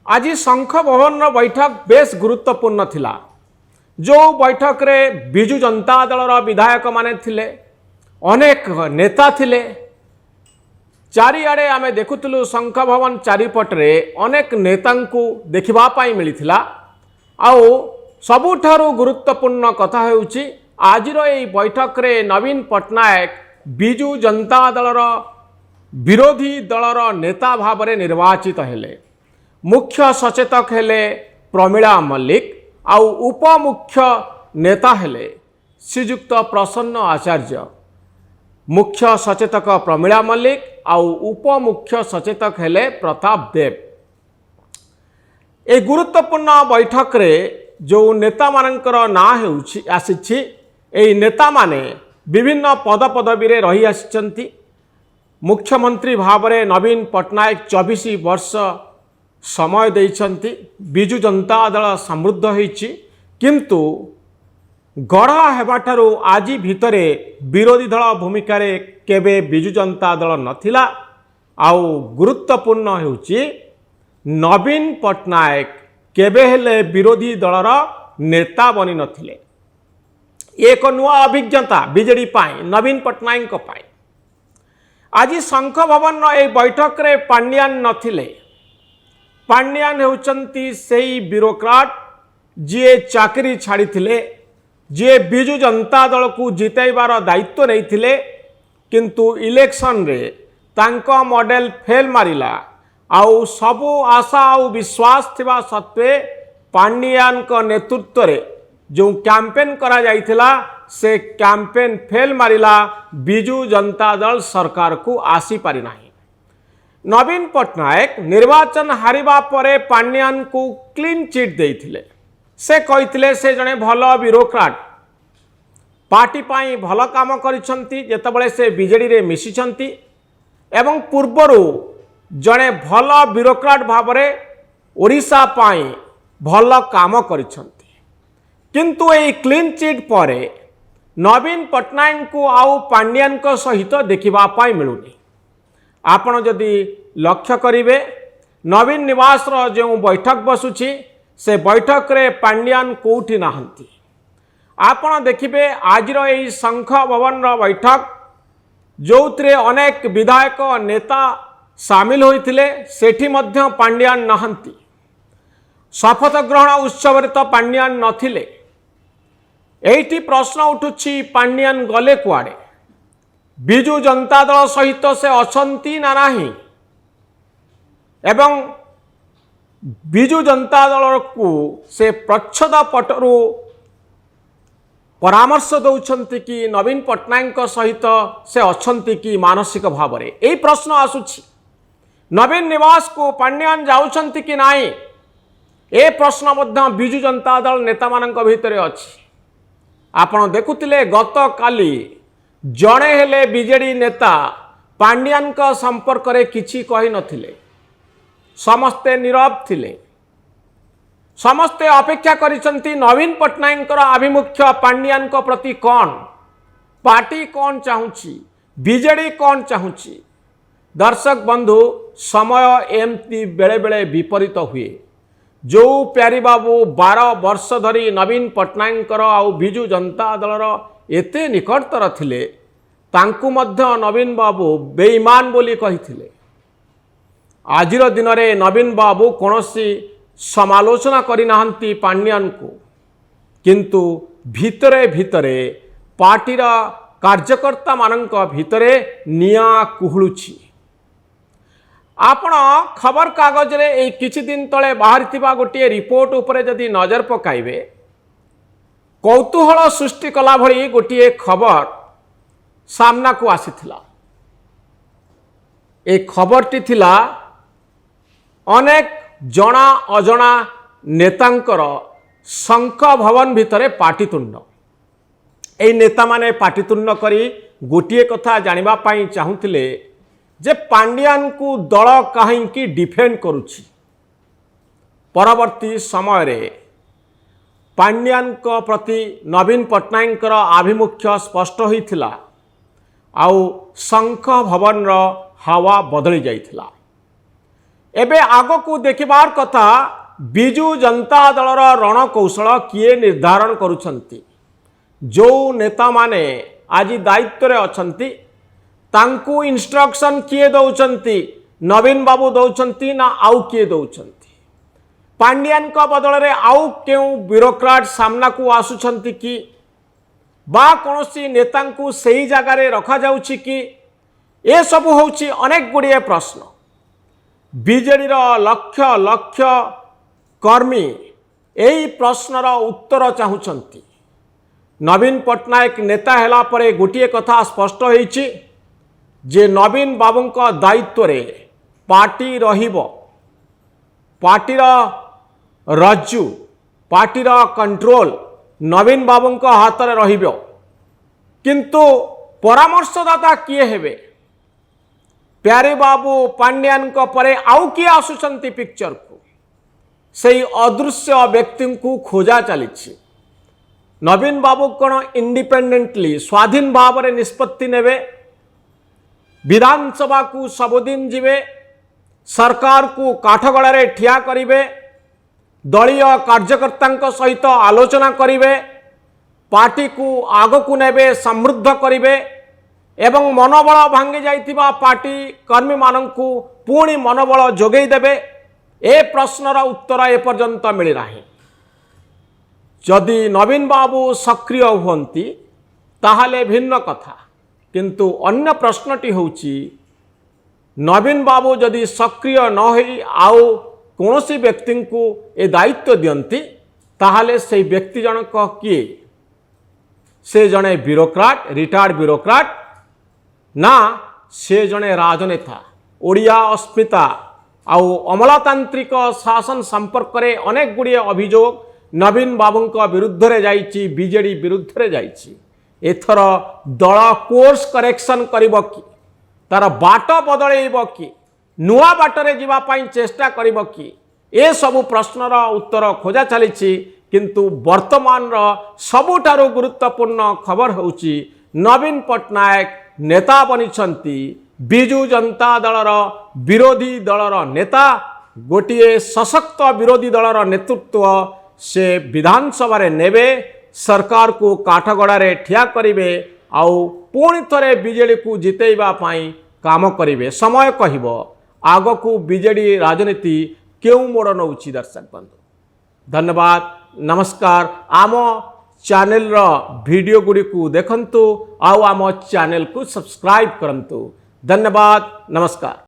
आज शंख भवन बैठक बेस गुरुत्वपूर्ण थिला। जो बैठक रे बिजु जनता दलर विधायक माने थिले, अनेक नेता थिले। चारिआडे आमे देखुतलु शंख भवन चारिपटरे अनेक नेतांकु देखिबा पाई मिलिथिला। आउ सबुठारु गुरुत्वपूर्ण कथा हेउची आजिर एई बैठक रे नवीन पट्टनायक बिजु जनता दलर विरोधी दलर नेता भावरे निर्वाचित हेले। मुख्य सचेतक हेले प्रमिला मल्लिक, आउ उपमुख्य नेता हेले श्रीजुक्त प्रसन्न आचार्य। मुख्य सचेतक प्रमिला मल्लिक आउ उपमुख्य सचेतक हेले प्रताप देव। ए गुरुत्वपूर्ण बैठक रे जो नेता मानकर ना हेउछि आसिछि, एई नेता माने विभिन्न पद पदवी रे रही आसिचंती। मुख्यमंत्री भावरे नवीन पट्टनायक 24 वर्ष समय देइछंती। बिजु जनता दल समृद्ध होइछि, किंतु गढ़ा हेबाठारु आजि भितरे विरोधी दल भूमिका रे केबे बिजु जनता दल नथिला। आउ गुरुत्वपूर्ण हेउछि नवीन पट्टनायक केबे हेले विरोधी दलर नेता बनि नथिले। एक नुआ अभिज्ञता बीजेडी पाई, नवीन पट्टनायक पाई। आज शंख भवन ए बैठक रे पांड्यान नथिले। पांड्यान हेउचंती सेही ब्यूरोक्राट जे चाकरी छाड़ी थिले, जे बिजु जनता दल को जितैबार दायित्व नहीं थिले, किंतु इलेक्शन रे तांको मॉडल फेल मारिला। आउ सबु आशा आउ विश्वास थिबा सत्वे पांड्यान को नेतृत्व रे जो कैंपेन करा जाइथिला, से कैंपेन फेल मारिला। बिजु जनता दल सरकार को आसी पारि नाही। नवीन पट्टनायक निर्वाचन हारिबा परे पांड्यान को क्लीन चिट देइथिले। से कहिथिले से जने भलो ब्यूरोक्राट, पार्टी पाई भलो काम करिसंती जेतबळे से बीजेडी रे मिसिसंती, एवं पूर्वरु जने भलो ब्यूरोक्राट भावरे ओडिशा पाई भलो काम करिसंती। किंतु एई क्लीन चिट परे नवीन पट्टनायक को आउ पांड्यान को सहित देखिबा पाई मिलुनी। आपण जदि लक्ष्य करिवे, नवीन निवास रो जो बैठक बसुछि से बैठक रे पांड्यान कोठी नाहंती। आपण देखिबे आजिर एई शंख भवन रो बैठक जोउतरे अनेक विधायक नेता शामिल होइथिले, सेठी मध्य पांड्यान नाहंती। शपथ ग्रहण उत्सव रे तो पांड्यान नथिले। एइटी प्रश्न उठुछि पांड्यान गले कुआडे? बिजु जनता दल सहित से अछंती ना नाही? एवं बिजु जनता दल को से प्रच्छद पटरु परामर्श दौछंती कि नवीन पट्टनायक सहित से अछंती कि मानसिक भाव रे? एई प्रश्न आसुछि। नवीन निवास को पांड्यान जाउछंती कि नाही? ए प्रश्न मध्य बिजु जनता दल नेता मानक भितरे अछि। आपण देखुतिले गत काली जणे हेले बीजेडी नेता पांड्यान का संपर्क रे किछि कहि नथिले। समस्ते नीरव थिले। समस्ते अपेक्षा करिसंती नवीन पट्टनायक आभिमुख्य पांड्यान को प्रति कौन, पार्टी कौन चाहूची, बीजेडी कौन चाहूची। दर्शक बंधु, समय एमती बेले बेले विपरीत हुए। जो प्यारी बाबू 12 वर्ष धरी नवीन पट्टनायक आउ बिजु जनता दलर एते निकटतर थिले, तांकु मध्य नवीन बाबू बेईमान बोली कहिथिले। आजिर दिन रे नवीन बाबू कोनोसी समालोचना करि नाहंती पांड्यान को, किंतु भितरे भितरे पार्टीर कार्यकर्ता मानक भितरे निया कुहुलुछि। आपण खबर कागज रे ए किछि दिन तले बाहरिथिबा गोटे रिपोर्ट उपरे जदि नजर पकाइबे, कौतूहल सृष्टि कला भली गोटे खबर सामना को आसीथिला। ए खबरटी थिला अनेक जना अजना नेतांकर शंख भवन भितरे पाटितुंड। ए नेता माने पाटितुंड करी गोटे कथा जानिबा पाई चाहुथिले जे पांड्यान को दल काहेकि डिफेंड करुछि। परवर्ती समय रे पांड्यान को प्रति नवीन पट्टनायक आभिमुख्य स्पष्ट होइथिला। आउ शंख भवन रो हवा बदली जाइथिला। एबे आग को देखिबार कथा बिजु जनता दलर रणकौशल किए निर्धारण करुछंती। जो नेता माने आज दायित्व रे अछंती तांकू इंस्ट्रक्शन किए दौचंती, नवीन बाबू दौचंती ना आउ किए दौचंती? पांड्यान का बदल रे आउ केउ ब्यूरोक्राट सामना को आसुछंती कि बा कोनोसी नेता को सही जगह रे रखा जाउछि कि? ए सब होउछि अनेक गुड़िए प्रश्न। बीजेडी रो लक्ष लक्ष कर्मी एई प्रश्नर उत्तर चाहुछंती। नवीन पट्टनायक नेता हैला परे गोटिए कथा स्पष्ट होइछि जे नवीन बाबूंका दायित्व रे पार्टी रहिबो, पार्टीर रज्जु, पार्टीर कंट्रोल नवीन बाबूंका हाथ रे रहिबो। किंतु परामर्शदाता किए हेबे? प्यारे बाबू पांड्यान को परे आउ किए आसुछंती पिक्चर को? सेई अदृश्य व्यक्ति को खोजा चलीछि। नवीन बाबू कौन इंडिपेंडेंटली स्वाधीन भाव में निष्पत्ति नेबे? विधानसभा को सबुदिन जीवे, सरकार को काठगड़े ठिया करिवे, दलीय कार्यकर्ता सहित आलोचना करिवे, पार्टी को आग को नेबे, समृद्ध करिवे एवं मनोबल भांगी जाइथिबा पार्टी कर्मी माननकु पुणी मनोबल जोगई देबे? ए प्रश्नर उत्तर एपर्यंत मिली नाही। जदि नवीन बाबू सक्रिय हुअन्ति ताहले भिन्न कथा, किंतु अन्य प्रश्नटी होउछि नवीन बाबू जदि सक्रिय न होई आउ कौनसी व्यक्ति को ए दायित्व दियंती ताहले से व्यक्ति जनक किए? से जने ब्यूरोक्राट, रिटायर्ड ब्यूरोक्राट ना से जने राजनेता? ओडिया अस्मिता आउ अमलातांत्रिक शासन संपर्क में अनेक गुड़िए अभियोग नवीन बाबूंका विरुद्ध रे जाइछि, बीजेडी विरुद्ध रे जाइछि। एथर दल कोर्स करेक्शन करिबो कि? तार बाट बदलैबो कि? नुआ बाटरे जीवा पाई चेष्टा करिबो कि? ए सबु प्रश्नर उत्तर खोजा चलीछि। किंतु वर्तमान सबुठारु गुरुत्वपूर्ण खबर होउछि नवीन पट्टनायक नेता बनिछंती, बिजु जनता दलर विरोधी दलर नेता, गोटिए सशक्त विरोधी दलर नेतृत्व से विधानसभा रे नेबे, सरकार को काठगड़े ठिया करिवे आउ पुणी थरे बीजेडी को जितेइबा पाई काम करिवे। समय कहिबो आग को बीजेडी राजनीति केउ मोड़ नउछि। दर्शक बंधु धन्यवाद, नमस्कार। आम चैनल रो वीडियो गुडी को देखंतु आउ आम चैनल को सब्सक्राइब करंतु। धन्यवाद, नमस्कार।